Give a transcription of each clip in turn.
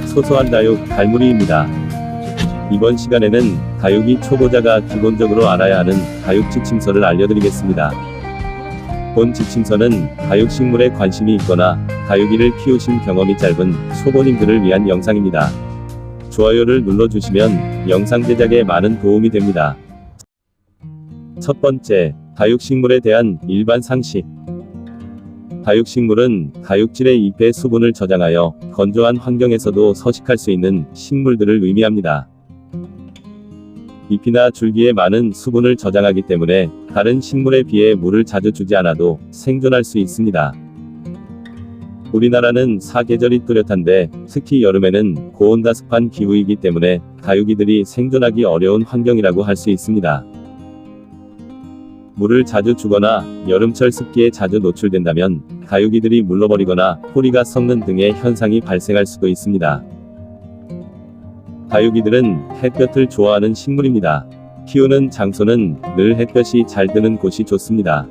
소소한 다육, 달무리입니다. 이번 시간에는 다육이 초보자가 기본적으로 알아야 하는 다육 지침서를 알려드리겠습니다. 본 지침서는 다육식물에 관심이 있거나 다육이를 키우신 경험이 짧은 초보님들을 위한 영상입니다. 좋아요를 눌러주시면 영상 제작에 많은 도움이 됩니다. 첫 번째, 다육식물에 대한 일반 상식. 다육식물은 다육질의 잎의 수분을 저장하여 건조한 환경에서도 서식할 수 있는 식물들을 의미합니다. 잎이나 줄기에 많은 수분을 저장하기 때문에 다른 식물에 비해 물을 자주 주지 않아도 생존할 수 있습니다. 우리나라는 사계절이 뚜렷한데 특히 여름에는 고온다습한 기후이기 때문에 다육이들이 생존하기 어려운 환경이라고 할 수 있습니다. 물을 자주 주거나 여름철 습기에 자주 노출된다면 다육이들이 물러버리거나 뿌리가 썩는 등의 현상이 발생할 수도 있습니다. 다육이들은 햇볕을 좋아하는 식물입니다. 키우는 장소는 늘 햇볕이 잘 드는 곳이 좋습니다.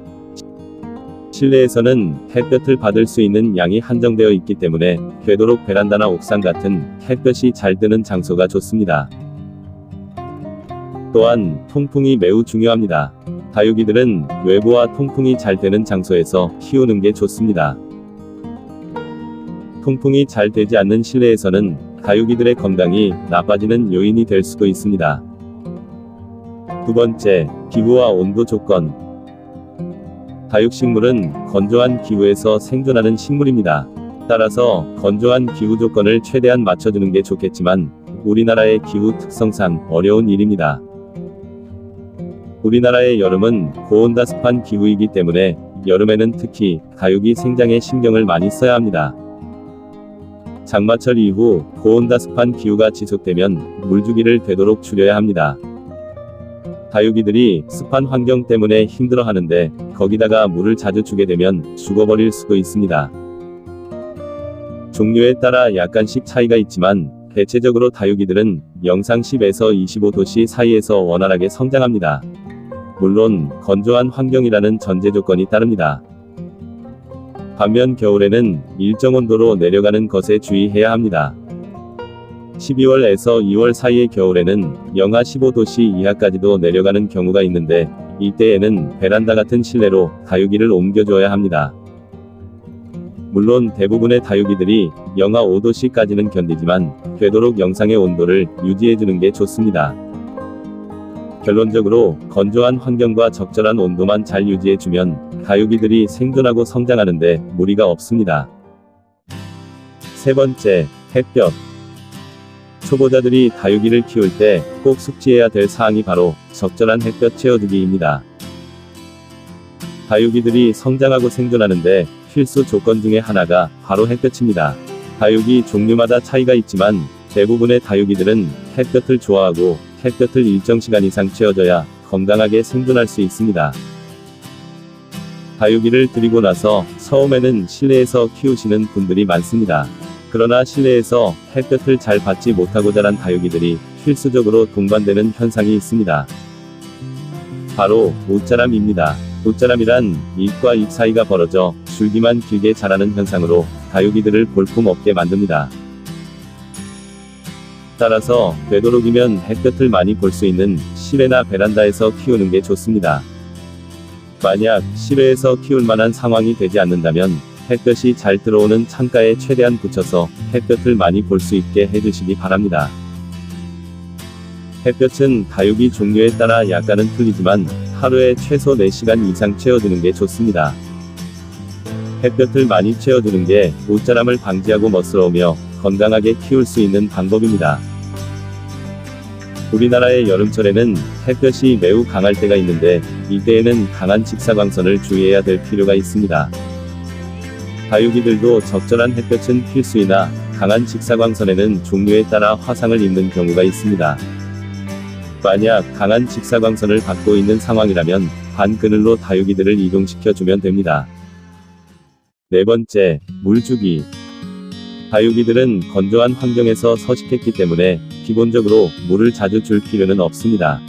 실내에서는 햇볕을 받을 수 있는 양이 한정되어 있기 때문에 되도록 베란다나 옥상 같은 햇볕이 잘 드는 장소가 좋습니다. 또한 통풍이 매우 중요합니다. 다육이들은 외부와 통풍이 잘 되는 장소에서 키우는 게 좋습니다. 통풍이 잘 되지 않는 실내에서는 다육이들의 건강이 나빠지는 요인이 될 수도 있습니다. 두 번째, 기후와 온도 조건. 다육식물은 건조한 기후에서 생존하는 식물입니다. 따라서 건조한 기후 조건을 최대한 맞춰주는 게 좋겠지만 우리나라의 기후 특성상 어려운 일입니다. 우리나라의 여름은 고온다습한 기후이기 때문에 여름에는 특히 다육이 생장에 신경을 많이 써야 합니다. 장마철 이후 고온다습한 기후가 지속되면 물주기를 되도록 줄여야 합니다. 다육이들이 습한 환경 때문에 힘들어하는데 거기다가 물을 자주 주게 되면 죽어버릴 수도 있습니다. 종류에 따라 약간씩 차이가 있지만 대체적으로 다육이들은 영상 10에서 25도씨 사이에서 원활하게 성장합니다. 물론 건조한 환경이라는 전제 조건이 따릅니다. 반면 겨울에는 일정 온도로 내려가는 것에 주의해야 합니다. 12월에서 2월 사이의 겨울에는 영하 15도씨 이하까지도 내려가는 경우가 있는데 이때에는 베란다 같은 실내로 다육이를 옮겨줘야 합니다. 물론 대부분의 다육이들이 영하 5도씨까지는 견디지만 되도록 영상의 온도를 유지해주는 게 좋습니다. 결론적으로 건조한 환경과 적절한 온도만 잘 유지해주면 다육이들이 생존하고 성장하는데 무리가 없습니다. 세 번째, 햇볕. 초보자들이 다육이를 키울 때 꼭 숙지해야 될 사항이 바로 적절한 햇볕 채워주기입니다. 다육이들이 성장하고 생존하는데 필수 조건 중에 하나가 바로 햇볕입니다. 다육이 종류마다 차이가 있지만 대부분의 다육이들은 햇볕을 좋아하고 햇볕을 일정 시간 이상 채워줘야 건강하게 생존할 수 있습니다. 다육이를 들이고 나서 처음에는 실내에서 키우시는 분들이 많습니다. 그러나 실내에서 햇볕을 잘 받지 못하고 자란 다육이들이 필수적으로 동반되는 현상이 있습니다. 바로 옷자람입니다. 옷자람이란 잎과 잎 사이가 벌어져 줄기만 길게 자라는 현상으로 다육이들을 볼품없게 만듭니다. 따라서 되도록이면 햇볕을 많이 볼 수 있는 실외나 베란다에서 키우는 게 좋습니다. 만약 실외에서 키울 만한 상황이 되지 않는다면 햇볕이 잘 들어오는 창가에 최대한 붙여서 햇볕을 많이 볼 수 있게 해주시기 바랍니다. 햇볕은 다육이 종류에 따라 약간은 틀리지만 하루에 최소 4시간 이상 채워주는 게 좋습니다. 햇볕을 많이 채워주는 게 옷자람을 방지하고 멋스러우며 건강하게 키울 수 있는 방법입니다. 우리나라의 여름철에는 햇볕이 매우 강할 때가 있는데 이때에는 강한 직사광선을 주의해야 될 필요가 있습니다. 다육이들도 적절한 햇볕은 필수이나 강한 직사광선에는 종류에 따라 화상을 입는 경우가 있습니다. 만약 강한 직사광선을 받고 있는 상황이라면 반그늘로 다육이들을 이동시켜주면 됩니다. 네 번째, 물주기. 다육이들은 건조한 환경에서 서식했기 때문에 기본적으로 물을 자주 줄 필요는 없습니다.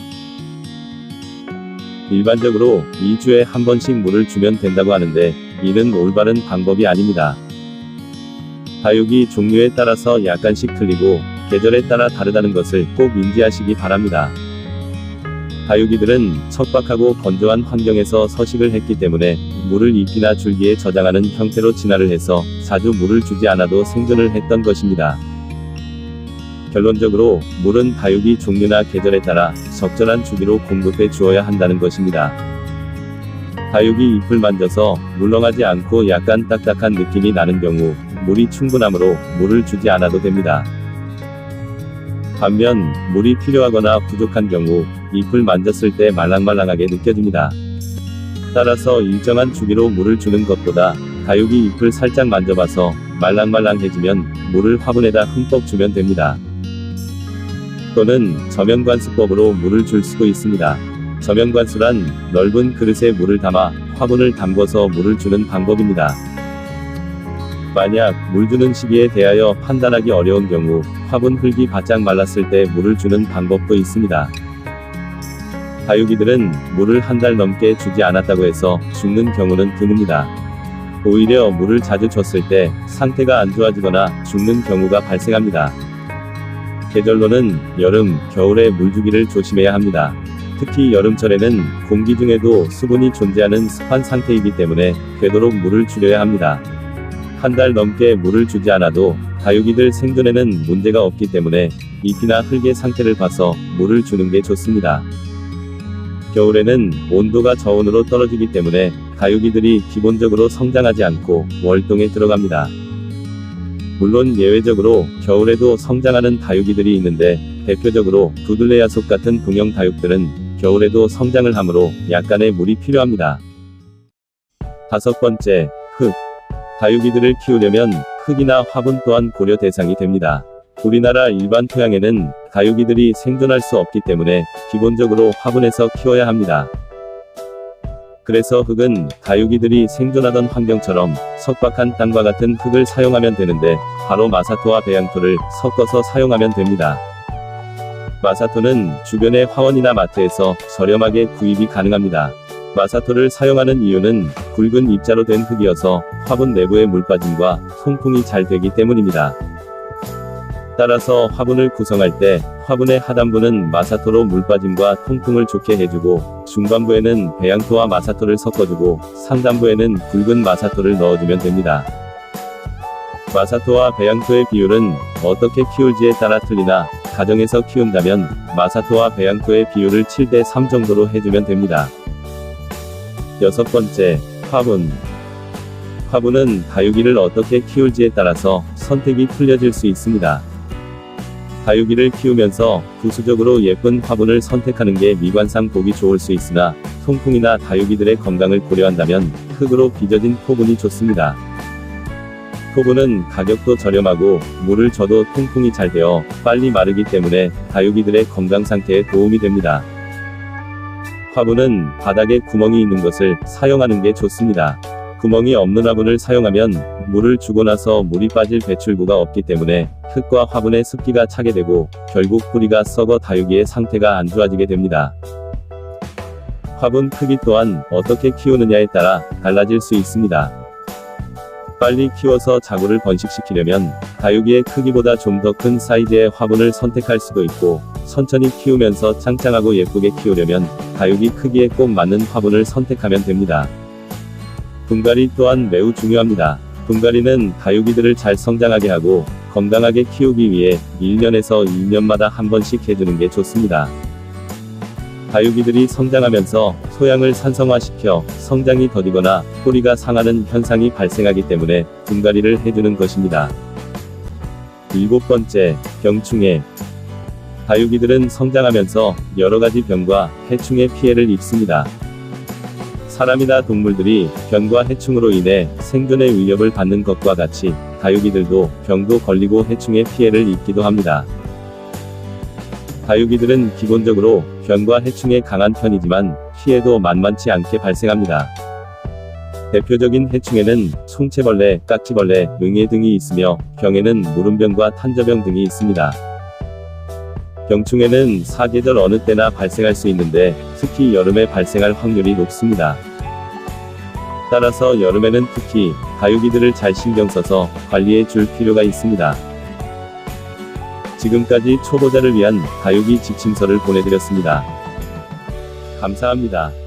일반적으로 2주에 한 번씩 물을 주면 된다고 하는데 이는 올바른 방법이 아닙니다. 다육이 종류에 따라서 약간씩 틀리고 계절에 따라 다르다는 것을 꼭 인지하시기 바랍니다. 다육이들은 척박하고 건조한 환경에서 서식을 했기 때문에 물을 잎이나 줄기에 저장하는 형태로 진화를 해서 자주 물을 주지 않아도 생존을 했던 것입니다. 결론적으로 물은 다육이 종류나 계절에 따라 적절한 주기로 공급해 주어야 한다는 것입니다. 다육이 잎을 만져서 물렁하지 않고 약간 딱딱한 느낌이 나는 경우 물이 충분하므로 물을 주지 않아도 됩니다. 반면 물이 필요하거나 부족한 경우 잎을 만졌을 때 말랑말랑하게 느껴집니다. 따라서 일정한 주기로 물을 주는 것보다 다육이 잎을 살짝 만져봐서 말랑말랑해지면 물을 화분에다 흠뻑 주면 됩니다. 또는 저면관수법으로 물을 줄 수도 있습니다. 저면관수란 넓은 그릇에 물을 담아 화분을 담궈서 물을 주는 방법입니다. 만약 물 주는 시기에 대하여 판단하기 어려운 경우 화분 흙이 바짝 말랐을 때 물을 주는 방법도 있습니다. 다육이들은 물을 한 달 넘게 주지 않았다고 해서 죽는 경우는 드뭅니다. 오히려 물을 자주 줬을 때 상태가 안 좋아지거나 죽는 경우가 발생합니다. 계절로는 여름, 겨울에 물 주기를 조심해야 합니다. 특히 여름철에는 공기 중에도 수분이 존재하는 습한 상태이기 때문에 되도록 물을 줄여야 합니다. 한 달 넘게 물을 주지 않아도 다육이들 생존에는 문제가 없기 때문에 잎이나 흙의 상태를 봐서 물을 주는 게 좋습니다. 겨울에는 온도가 저온으로 떨어지기 때문에 다육이들이 기본적으로 성장하지 않고 월동에 들어갑니다. 물론 예외적으로 겨울에도 성장하는 다육이들이 있는데 대표적으로 두들레야속 같은 동형 다육들은 겨울에도 성장을 하므로 약간의 물이 필요합니다. 5번째, 흙. 다육이들을 키우려면 흙이나 화분 또한 고려 대상이 됩니다. 우리나라 일반 토양에는 다육이들이 생존할 수 없기 때문에 기본적으로 화분에서 키워야 합니다. 그래서 흙은 다육이들이 생존하던 환경처럼 석박한 땅과 같은 흙을 사용하면 되는데 바로 마사토와 배양토를 섞어서 사용하면 됩니다. 마사토는 주변의 화원이나 마트에서 저렴하게 구입이 가능합니다. 마사토를 사용하는 이유는 굵은 입자로 된 흙이어서 화분 내부의 물빠짐과 통풍이 잘 되기 때문입니다. 따라서 화분을 구성할 때 화분의 하단부는 마사토로 물빠짐과 통풍을 좋게 해주고 중반부에는 배양토와 마사토를 섞어주고 상단부에는 굵은 마사토를 넣어주면 됩니다. 마사토와 배양토의 비율은 어떻게 키울지에 따라 틀리나 가정에서 키운다면 마사토와 배양토의 비율을 7:3 정도로 해주면 됩니다. 6번째, 화분. 화분은 다육이를 어떻게 키울지에 따라서 선택이 틀려질 수 있습니다. 다육이를 키우면서 부수적으로 예쁜 화분을 선택하는 게 미관상 보기 좋을 수 있으나 통풍이나 다육이들의 건강을 고려한다면 흙으로 빚어진 토분이 좋습니다. 토분은 가격도 저렴하고 물을 줘도 통풍이 잘 되어 빨리 마르기 때문에 다육이들의 건강 상태에 도움이 됩니다. 화분은 바닥에 구멍이 있는 것을 사용하는 게 좋습니다. 구멍이 없는 화분을 사용하면 물을 주고 나서 물이 빠질 배출구가 없기 때문에 흙과 화분에 습기가 차게 되고 결국 뿌리가 썩어 다육이의 상태가 안 좋아지게 됩니다. 화분 크기 또한 어떻게 키우느냐에 따라 달라질 수 있습니다. 빨리 키워서 자구를 번식시키려면 다육이의 크기보다 좀 더 큰 사이즈의 화분을 선택할 수도 있고 천천히 키우면서 짱짱하고 예쁘게 키우려면 다육이 크기에 꼭 맞는 화분을 선택하면 됩니다. 분갈이 또한 매우 중요합니다. 분갈이는 다육이들을 잘 성장하게 하고 건강하게 키우기 위해 1년에서 2년마다 한 번씩 해주는 게 좋습니다. 다육이들이 성장하면서 소양을 산성화시켜 성장이 더디거나 뿌리가 상하는 현상이 발생하기 때문에 분갈이를 해주는 것입니다. 7번째, 병충해. 다육이들은 성장하면서 여러가지 병과 해충의 피해를 입습니다. 사람이나 동물들이 병과 해충으로 인해 생존의 위협을 받는 것과 같이 다육이들도 병도 걸리고 해충의 피해를 입기도 합니다. 다육이들은 기본적으로 병과 해충에 강한 편이지만 피해도 만만치 않게 발생합니다. 대표적인 해충에는 송채벌레, 깍지벌레, 응애 등이 있으며 병에는 무름병과 탄저병 등이 있습니다. 병충해는 사계절 어느 때나 발생할 수 있는데 특히 여름에 발생할 확률이 높습니다. 따라서 여름에는 특히 다육이들을 잘 신경 써서 관리해 줄 필요가 있습니다. 지금까지 초보자를 위한 다육이 지침서를 보내드렸습니다. 감사합니다.